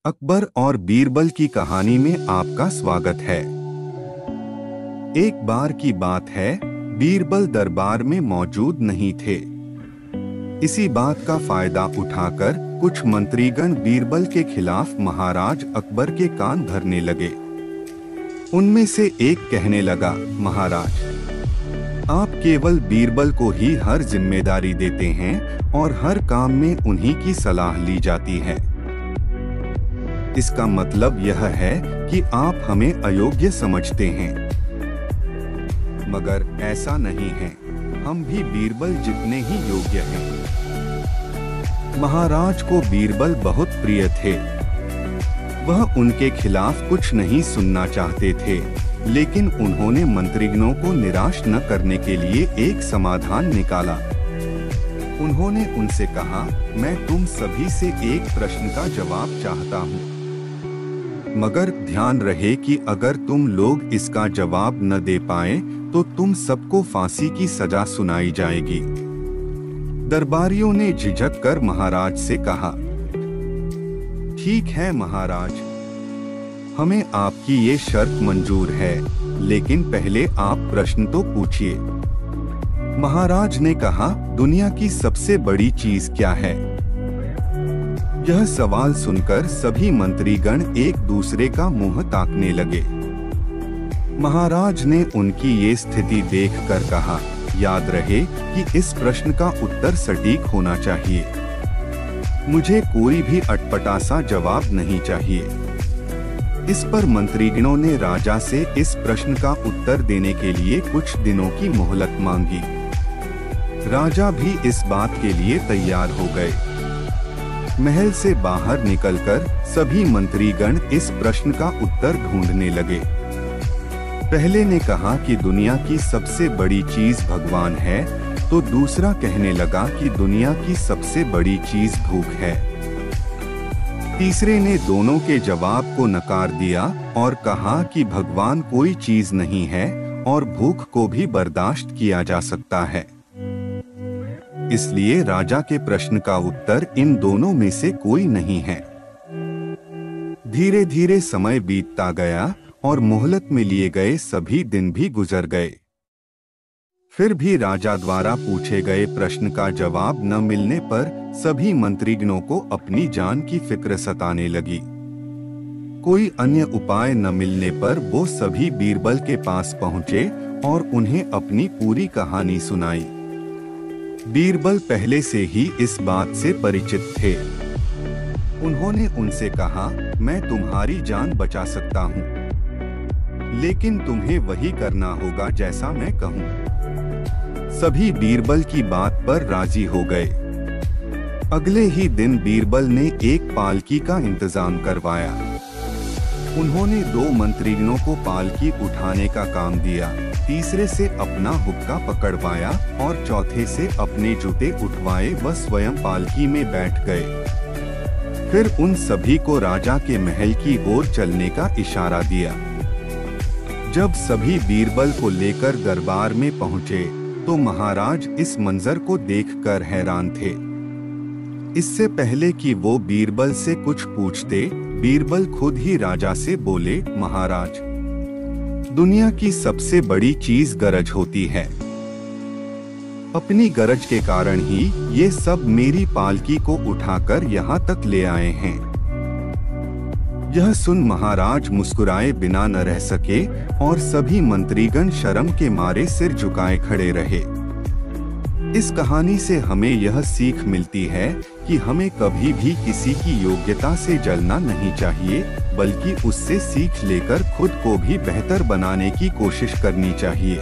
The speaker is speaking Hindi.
अकबर और बीरबल की कहानी में आपका स्वागत है। एक बार की बात है, बीरबल दरबार में मौजूद नहीं थे। इसी बात का फायदा उठाकर कुछ मंत्रीगण बीरबल के खिलाफ महाराज अकबर के कान भरने लगे। उनमें से एक कहने लगा, महाराज, आप केवल बीरबल को ही हर जिम्मेदारी देते हैं और हर काम में उन्हीं की सलाह ली जाती है। इसका मतलब यह है कि आप हमें अयोग्य समझते हैं। मगर ऐसा नहीं है, हम भी बीरबल जितने ही योग्य हैं। महाराज को बीरबल बहुत प्रिय थे। वह उनके खिलाफ कुछ नहीं सुनना चाहते थे, लेकिन उन्होंने मंत्रीगणों को निराश न करने के लिए एक समाधान निकाला। उन्होंने उनसे कहा, मैं तुम सभी से एक प्रश्न का जवाब चाहता हूँ, मगर ध्यान रहे कि अगर तुम लोग इसका जवाब न दे पाए तो तुम सबको फांसी की सजा सुनाई जाएगी। दरबारियों ने झिझक कर महाराज से कहा, ठीक है महाराज, हमें आपकी ये शर्त मंजूर है, लेकिन पहले आप प्रश्न तो पूछिए। महाराज ने कहा, दुनिया की सबसे बड़ी चीज क्या है? यह सवाल सुनकर सभी मंत्रीगण एक दूसरे का मुंह ताकने लगे। महाराज ने उनकी ये स्थिति देखकर कहा, याद रहे कि इस प्रश्न का उत्तर सटीक होना चाहिए। मुझे कोई भी अटपटा सा जवाब नहीं चाहिए। इस पर मंत्रीगणों ने राजा से इस प्रश्न का उत्तर देने के लिए कुछ दिनों की मोहलत मांगी। राजा भी इस बात के लिए तैयार हो गए। महल से बाहर निकलकर सभी मंत्रीगण इस प्रश्न का उत्तर ढूंढने लगे। पहले ने कहा कि दुनिया की सबसे बड़ी चीज भगवान है, तो दूसरा कहने लगा कि दुनिया की सबसे बड़ी चीज भूख है। तीसरे ने दोनों के जवाब को नकार दिया और कहा कि भगवान कोई चीज नहीं है और भूख को भी बर्दाश्त किया जा सकता है। इसलिए राजा के प्रश्न का उत्तर इन दोनों में से कोई नहीं है। धीरे धीरे समय बीतता गया और मोहलत में लिए गए सभी दिन भी गुजर गए। फिर भी राजा द्वारा पूछे गए प्रश्न का जवाब न मिलने पर सभी मंत्रीगणों को अपनी जान की फिक्र सताने लगी। कोई अन्य उपाय न मिलने पर वो सभी बीरबल के पास पहुंचे और उन्हें अपनी पूरी कहानी सुनाई। बीरबल पहले से ही इस बात से परिचित थे। उन्होंने उनसे कहा, मैं तुम्हारी जान बचा सकता हूँ, लेकिन तुम्हें वही करना होगा जैसा मैं कहूँ। सभी बीरबल की बात पर राजी हो गए। अगले ही दिन बीरबल ने एक पालकी का इंतजाम करवाया। उन्होंने 2 मंत्रीगणों को पालकी उठाने का काम दिया, तीसरे से अपना हुक्का पकड़वाया और चौथे से अपने जूते उठवाए व स्वयं पालकी में बैठ गए। फिर उन सभी को राजा के महल की ओर चलने का इशारा दिया। जब सभी बीरबल को लेकर दरबार में पहुंचे तो महाराज इस मंजर को देखकर हैरान थे। इससे पहले कि वो बीरबल से कुछ पूछते, बीरबल खुद ही राजा से बोले, महाराज, दुनिया की सबसे बड़ी चीज गरज होती है। अपनी गरज के कारण ही ये सब मेरी पालकी को उठाकर यहाँ तक ले आए हैं। यह सुन महाराज मुस्कुराए बिना न रह सके और सभी मंत्रीगण शर्म के मारे सिर झुकाए खड़े रहे। इस कहानी से हमें यह सीख मिलती है कि हमें कभी भी किसी की योग्यता से जलना नहीं चाहिए, बल्कि उससे सीख लेकर खुद को भी बेहतर बनाने की कोशिश करनी चाहिए।